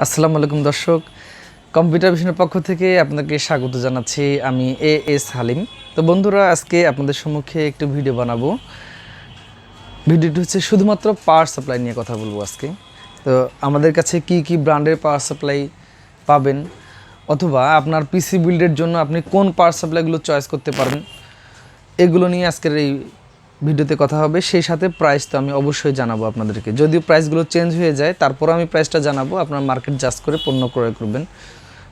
আসসালামু আলাইকুম দর্শক, কম্পিউটার ভিশনের পক্ষ থেকে আপনাকে স্বাগত জানাচ্ছি। আমি এস হালিম। তো বন্ধুরা, আজকে আপনাদের সম্মুখে একটু ভিডিও বানাবো। ভিডিওটি হচ্ছে শুধুমাত্র পাওয়ার সাপ্লাই নিয়ে কথা বলবো আজকে। তো আমাদের কাছে কি কি ব্র্যান্ডের পাওয়ার সাপ্লাই পাবেন, অথবা আপনার পিসি বিল্ডের জন্য আপনি কোন পাওয়ার সাপ্লাইগুলো চয়েস করতে পারেন, এগুলো নিয়ে আজকের এই ভিডিওতে কথা হবে। সেই সাথে প্রাইস তো আমি অবশ্যই জানাবো আপনাদেরকে। যদিও প্রাইসগুলো চেঞ্জ হয়ে যায়, তারপরও আমি প্রাইসটা জানাবো, আপনার মার্কেট জাজ করে পণ্য ক্রয় করবেন।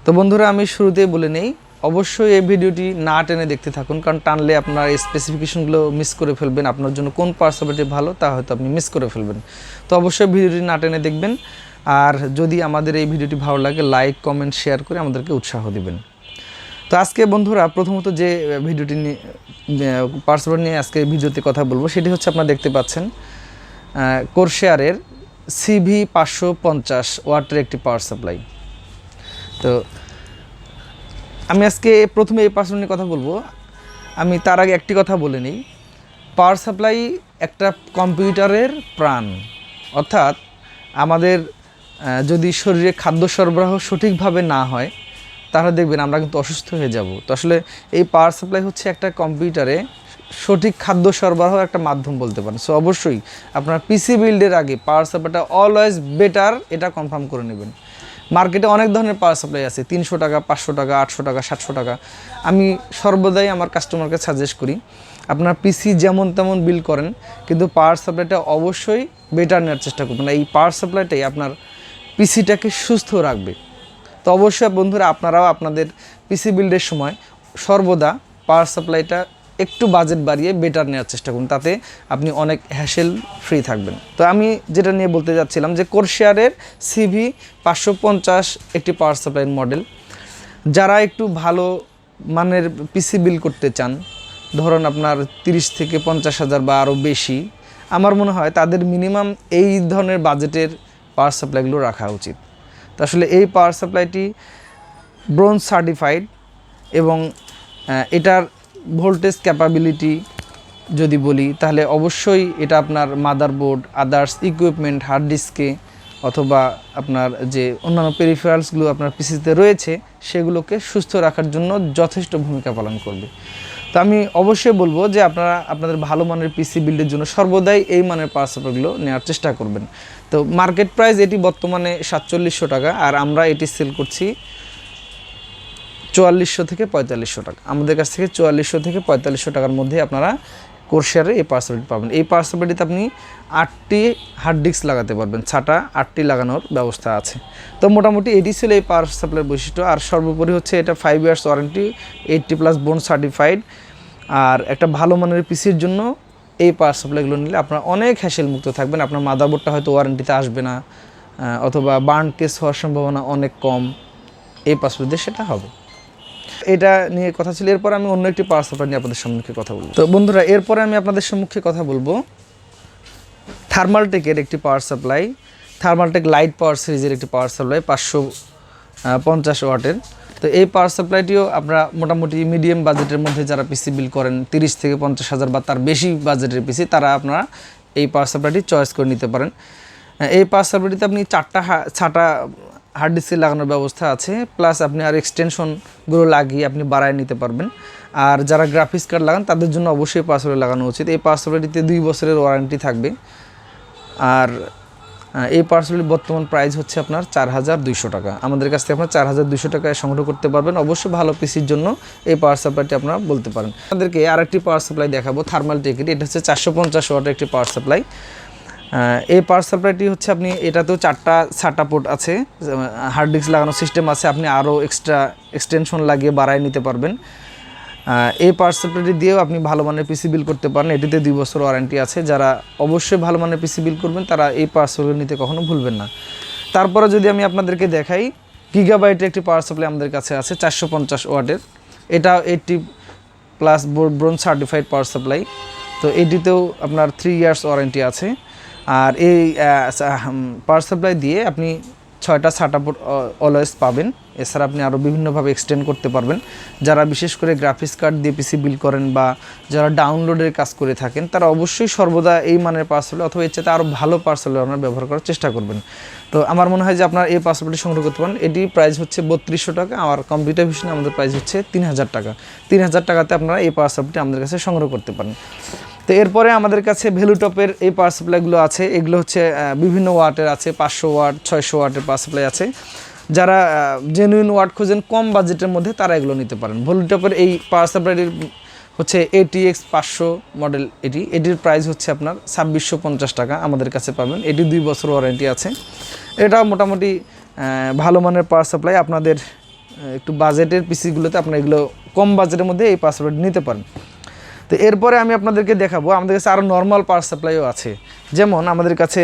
তো বন্ধুরা, আমি শুরুতেই বলে নেই, অবশ্যই এই ভিডিওটি না টেনে দেখতে থাকুন, কারণ টানলে আপনার এই স্পেসিফিকেশনগুলো মিস করে ফেলবেন। আপনার জন্য কোন পাওয়ার সাপ্লাইটি ভালো তা হয়তো আপনি মিস করে ফেলবেন। তো অবশ্যই ভিডিওটি না টেনে দেখবেন। আর যদি আমাদের এই ভিডিওটি ভালো লাগে, লাইক কমেন্ট শেয়ার করে আমাদেরকে উৎসাহ দিবেন। তো আজকে বন্ধুরা, প্রথমত যে ভিডিওটি নিয়ে পাওয়ার সাপ্লাই নিয়ে আজকে ভিডিওতে কথা বলবো, সেটি হচ্ছে আপনারা দেখতে পাচ্ছেন কোরশেয়ারের CV 550 ওয়াটের একটি পাওয়ার সাপ্লাই। তো আমি আজকে প্রথমে এই পাওয়ার সাপ্লাই নিয়ে কথা বলবো। আমি তার আগে একটি কথা বলে নিই, পাওয়ার সাপ্লাই একটা কম্পিউটারের প্রাণ। অর্থাৎ আমাদের যদি শরীরে খাদ্য সরবরাহ সঠিকভাবে না হয়, তাহলে দেখবেন আমরা কিন্তু অসুস্থ হয়ে যাব। তো আসলে এই পাওয়ার সাপ্লাই হচ্ছে একটা কম্পিউটারে সঠিক খাদ্য সরবরাহ একটা মাধ্যম বলতে পারেন। সো অবশ্যই আপনার পিসি বিল্ডের আগে পাওয়ার সাপ্লাইটা অলওয়েজ বেটার, এটা কনফার্ম করে নেবেন। মার্কেটে অনেক ধরনের পাওয়ার সাপ্লাই আছে, 300 টাকা, 500 টাকা, 800 টাকা, 700 টাকা। আমি সর্বদাই আমার কাস্টমারকে সাজেস্ট করি, আপনার পিসি যেমন তেমন বিল করেন, কিন্তু পাওয়ার সাপ্লাইটা অবশ্যই বেটার নেওয়ার চেষ্টা করবেন। এই পাওয়ার সাপ্লাইটাই আপনার পিসিটাকে সুস্থ রাখবে। তো অবশ্যই বন্ধুরা, আপনারাও আপনাদের পিসি বিল্ডের সময় সর্বদা পাওয়ার সাপ্লাইটা একটু বাজেট বাড়িয়ে বেটার নেওয়ার চেষ্টা করুন, তাতে আপনি অনেক হ্যাসেল ফ্রি থাকবেন। তো আমি যেটা নিয়ে বলতে যাচ্ছিলাম যে কোরশেয়ারের CV 550 একটি পাওয়ার সাপ্লাইয়ের মডেল। যারা একটু ভালো মানের পিসি বিল করতে চান, ধরুন আপনার 30 থেকে 50 হাজার বা আরও বেশি, আমার মনে হয় তাদের মিনিমাম এই ধরনের বাজেটের পাওয়ার সাপ্লাইগুলো রাখা উচিত। তো আসলে এই পাওয়ার সাপ্লাইটি ব্রোঞ্জ সার্টিফাইড, এবং এটার ভোল্টেজ ক্যাপাবিলিটি যদি বলি, তাহলে অবশ্যই এটা আপনার মাদারবোর্ড, আদার্স ইকুইপমেন্ট, হার্ড ডিস্কে অথবা আপনার যে অন্যান্য পেরিফেরালসগুলো আপনার পিসিতে রয়েছে, সেগুলোকে সুস্থ রাখার জন্য যথেষ্ট ভূমিকা পালন করবে। তো আমি অবশ্যই বলবো যে আপনারা আপনাদের ভালো মানের পিসি বিল্ডের জন্য সর্বদাই এই মানের পাওয়ার সাপ্লাইগুলো নেওয়ার চেষ্টা করবেন। তো মার্কেট প্রাইস এটি বর্তমানে 4700 টাকা, আর আমরা এটি সেল করছি 4400 থেকে 4500 টাকা। আমাদের কাছ থেকে 4400 থেকে 4500 টাকার মধ্যে আপনারা কোরশেয়ারে এই পাওয়ার সাপ্লাইটি পাবেন। এই পাওয়ার সাপ্লাইটিতে আপনি 8টি হার্ড ডিস্ক লাগাতে পারবেন, 6টা 8টি লাগানোর ব্যবস্থা আছে। তো মোটামুটি এটি ছিল এই পাওয়ার সাপ্লাইয়ের বৈশিষ্ট্য। আর সর্বোপরি হচ্ছে এটা 5 ইয়ার্স ওয়ারেন্টি, 80+ বোন সার্টিফাইড। আর একটা ভালো মানের পিসির জন্য এই পাওয়ার সাপ্লাইগুলো নিলে আপনারা অনেক হ্যাসেল মুক্ত থাকবেন। আপনার মাদারবোর্ডটা হয়তো ওয়ারেন্টিতে আসবে না, অথবা বার্ন কেস হওয়ার সম্ভাবনা অনেক কম। এই পাওয়ার সাপ্লাই দিয়ে সেটা হবে। এটা নিয়ে কথা ছিল। এরপর আমি অন্য একটি পাওয়ার সাপ্লাই নিয়ে আপনাদের সম্মুখে কথা বলবো। তো বন্ধুরা, এরপরে আমি আপনাদের সম্মুখে কথা বলবো থার্মালটেকের একটি পাওয়ার সাপ্লাই, থার্মালটেক লাইট পাওয়ার সিরিজের একটি পাওয়ার সাপ্লাই 550 ওয়াটের। তো এই পাওয়ার সাপ্লাইটিও আপনারা মোটামুটি মিডিয়াম বাজেটের মধ্যে যারা পিসি বিল করেন, 30 থেকে 50 হাজার বা তার বেশি বাজেটের পিসি, তারা আপনারা এই পাওয়ার সাপ্লাইটি চয়েস করে নিতে পারেন। এই পাওয়ার সাপ্লাইটিতে আপনি 6টা হার্ড ডিস্কে লাগানোর ব্যবস্থা আছে, প্লাস আপনি আর এক্সটেনশনগুলো লাগিয়ে আপনি বাড়ায় নিতে পারবেন। আর যারা গ্রাফিক্স কার্ড লাগান, তাদের জন্য অবশ্যই পাওয়ার সাপ্লাই লাগানো উচিত। এই পাওয়ার সাপ্লাইটিতে 2 বছরের ওয়ারেন্টি থাকবে। আর এই পাওয়ার সাপ্লাইটির বর্তমান প্রাইস হচ্ছে আপনার 4200 টাকা। আমাদের কাছ থেকে আপনার 4200 টাকায় সংগ্রহ করতে পারবেন। অবশ্যই ভালো পিসির জন্য এই পাওয়ার সাপ্লাইটি আপনারা বলতে পারেন। আপনাদেরকে আরেকটি পাওয়ার সাপ্লাই দেখাবো, থার্মালটেকের। এটা হচ্ছে 450 ওয়াটের একটি পাওয়ার সাপ্লাই। এই পাওয়ার সাপ্লাইটি হচ্ছে আপনি, এটাতেও 4টা SATA পোর্ট আছে, হার্ড ডিস্ক লাগানোর সিস্টেম আছে, আপনি আরও এক্সট্রা এক্সটেনশন লাগিয়ে বাড়ায় নিতে পারবেন। এই পাওয়ার সাপ্লাইটি দিয়েও আপনি ভালো মানের পিসি বিল করতে পারেন। এটিতে 2 বছর ওয়ারেন্টি আছে। যারা অবশ্যই ভালো মানের পিসি বিল করবেন, তারা এই পাওয়ার সাপ্লাই নিতে কখনো ভুলবেন না। তারপরে যদি আমি আপনাদেরকে দেখাই, গিগাবাইটের একটি পাওয়ার সাপ্লাই আমাদের কাছে আছে 450 ওয়াটের। এটা 80+ ব্রোঞ্জ সার্টিফাইড পাওয়ার সাপ্লাই। তো এটিতেও আপনার 3 ইয়ার্স ওয়ারেন্টি আছে। আর এই পাওয়ার সাপ্লাই দিয়ে আপনি 6টা SATA পোর্ট অলওয়েজ পাবেন। এছাড়া আপনি আরও বিভিন্নভাবে এক্সটেন্ড করতে পারবেন। যারা বিশেষ করে গ্রাফিক্স কার্ড দিয়ে পিসি বিল্ড করেন বা যারা ডাউনলোডের কাজ করে থাকেন তারা অবশ্যই সর্বদা এই মানের পাওয়ার সাপ্লাই অথবা এর চাইতে আরও ভালো পাওয়ার সাপ্লাই আপনারা ব্যবহার করার চেষ্টা করবেন। তো আমার মনে হয় যে আপনারা এই পাওয়ার সাপ্লাইটি সংগ্রহ করতে পারেন। এটি প্রাইস হচ্ছে 3200 টাকা, আর কম্পিউটার ভিশনে আমাদের প্রাইস হচ্ছে 3000 টাকা। 3000 টাকাতে আপনারা এই পাওয়ার সাপ্লাইটি আমাদের কাছে সংগ্রহ করতে পারেন। তো এরপরে আমাদের কাছে ভ্যালুটপের এই পাওয়ার সাপ্লাইগুলো আছে। এগুলো হচ্ছে বিভিন্ন ওয়াটের আছে, 500 ওয়াট 600 ওয়াটের পাওয়ার সাপ্লাই আছে। যারা জেনুইন ওয়াট খোঁজেন কম বাজেটের মধ্যে তারা এগুলো নিতে পারেন। ভ্যালুটপের এই পাওয়ার সাপ্লাইটির হচ্ছে ATX 500 মডেল, এটির প্রাইস হচ্ছে আপনার 2650 টাকা আমাদের কাছে পাবেন। এটি 2 বছর ওয়ারেন্টি আছে। এটা মোটামুটি ভালো মানের পাওয়ার সাপ্লাই। আপনাদের একটু বাজেটের পিসিগুলোতে আপনার এগুলো কম বাজেটের মধ্যে এই পাওয়ার সাপ্লাইটি নিতে পারেন। তো এরপরে আমি আপনাদেরকে দেখাবো আমাদের কাছে আরও নর্মাল পাওয়ার সাপ্লাইও আছে। যেমন আমাদের কাছে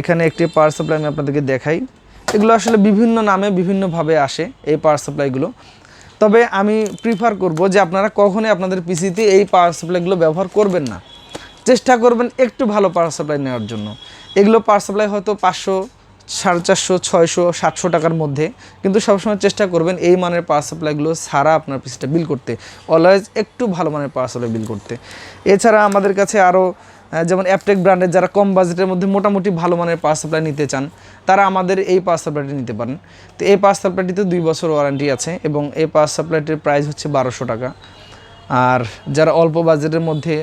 এখানে একটি পাওয়ার সাপ্লাই আমি আপনাদেরকে দেখাই। এগুলো আসলে বিভিন্ন নামে বিভিন্নভাবে আসে এই পাওয়ার সাপ্লাইগুলো। তবে আমি প্রিফার করব যে আপনারা কখনোই আপনাদের পিসিতে এই পাওয়ার সাপ্লাইগুলো ব্যবহার করবেন না। চেষ্টা করবেন একটু ভালো পাওয়ার সাপ্লাই নেওয়ার জন্য। এগুলো পাওয়ার সাপ্লাই হয়তো 500, 450, 600, 700 টাকার মধ্যে, কিন্তু সবসময় চেষ্টা করবেন এই মানের পাওয়ার সাপ্লাইগুলো ছাড়া আপনার পিসিটা বিল করতে, অলওয়েজ একটু ভালো মানের পাওয়ার সাপ্লাই বিল করতে। এছাড়া আমাদের কাছে আরও যেমন অ্যাপটেক ব্র্যান্ডের যারা কম বাজেটের মধ্যে মোটামুটি ভালো মানের পাওয়ার সাপ্লাই নিতে চান তারা আমাদের এই পাওয়ার সাপ্লাইটি নিতে পারেন। তো এই পাওয়ার সাপ্লাইটিতে 2 বছর ওয়ারেন্টি আছে এবং এই পাওয়ার সাপ্লাইটির প্রাইস হচ্ছে 1200 টাকা। আর যারা অল্প বাজেটের মধ্যে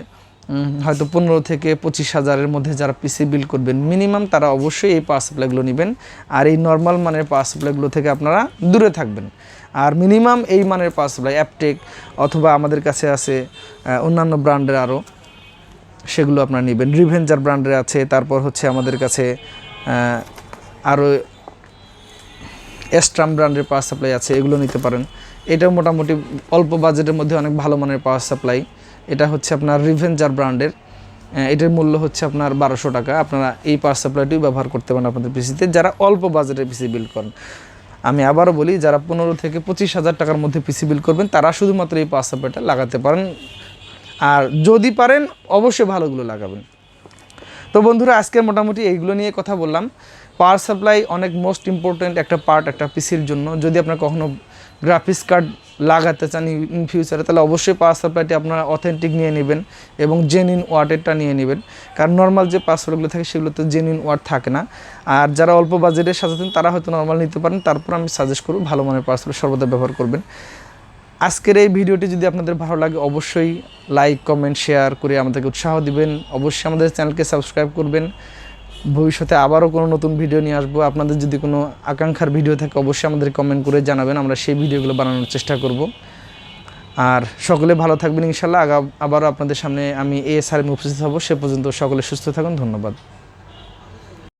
হয়তো 15 থেকে 25 হাজারের মধ্যে যারা পিসি বিল্ড করবেন মিনিমাম, তারা অবশ্যই এই পাওয়ার সাপ্লাইগুলো নেবেন। আর এই নর্মাল মানের পাওয়ার সাপ্লাইগুলো থেকে আপনারা দূরে থাকবেন। আর মিনিমাম এই মানের পাওয়ার সাপ্লাই অ্যাপটেক অথবা আমাদের কাছে আছে অন্যান্য ব্র্যান্ডের আরও, সেগুলো আপনারা নেবেন। রিভেঞ্জার ব্র্যান্ডের আছে, তারপর হচ্ছে আমাদের কাছে আরও এস্ট্রাম ব্র্যান্ডের পাওয়ার সাপ্লাই আছে, এগুলো নিতে পারেন। এটাও মোটামুটি অল্প বাজেটের মধ্যে অনেক ভালো মানের পাওয়ার সাপ্লাই। এটা হচ্ছে আপনার রিভেঞ্জার ব্র্যান্ডের, এটার মূল্য হচ্ছে আপনার 1200 টাকা। আপনারা এই পাওয়ার সাপ্লাইটিও ব্যবহার করতে পারেন আপনাদের পিসিতে যারা অল্প বাজেটের পিসি বিল্ড করেন। আমি আবারও বলি, যারা 15 থেকে 25 হাজার টাকার মধ্যে পিসি বিল্ড করবেন তারা শুধুমাত্র এই পাওয়ার সাপ্লাইটা লাগাতে পারেন। আর যদি পারেন অবশ্যই ভালোগুলো লাগাবেন। তো বন্ধুরা, আজকে মোটামুটি এইগুলো নিয়ে কথা বললাম। পাওয়ার সাপ্লাই অনেক মোস্ট ইম্পর্ট্যান্ট একটা পার্ট একটা পিসির জন্য। যদি আপনার কখনো গ্রাফিক্স কার্ড লাগাতে চান ইন ফিউচারে, তাহলে অবশ্যই পাওয়ার সাপ্লাইটি আপনারা অথেন্টিক নিয়ে নেবেন এবং জেনুইন ওয়াটেরটা নিয়ে নেবেন। কারণ নর্মাল যে পাওয়ার সাপ্লাইগুলো থাকে সেগুলো তো জেনুইন ওয়াট থাকে না। আর যারা অল্প বাজেটের সাজাতেন তারা হয়তো নর্মাল নিতে পারেন। তারপর আমি সাজেস্ট করব ভালো মানের পাওয়ার সাপ্লাই সর্বদা ব্যবহার করবেন। আজকের এই ভিডিওটি যদি আপনাদের ভালো লাগে অবশ্যই লাইক, কমেন্ট, শেয়ার করে আমাদেরকে উৎসাহ দিবেন। অবশ্যই আমাদের চ্যানেলকে সাবস্ক্রাইব করবেন। ভবিষ্যতে আবারও কোনো নতুন ভিডিও নিয়ে আসবো। আপনাদের যদি কোনো আকাঙ্ক্ষার ভিডিও থাকে অবশ্যই আমাদের কমেন্ট করে জানাবেন, আমরা সেই ভিডিওগুলো বানানোর চেষ্টা করব। আর সকলে ভালো থাকবেন ইনশাল্লাহ। আবারও আপনাদের সামনে আমি AS হালিম উপস্থিত হব। সে পর্যন্ত সকলে সুস্থ থাকুন। ধন্যবাদ।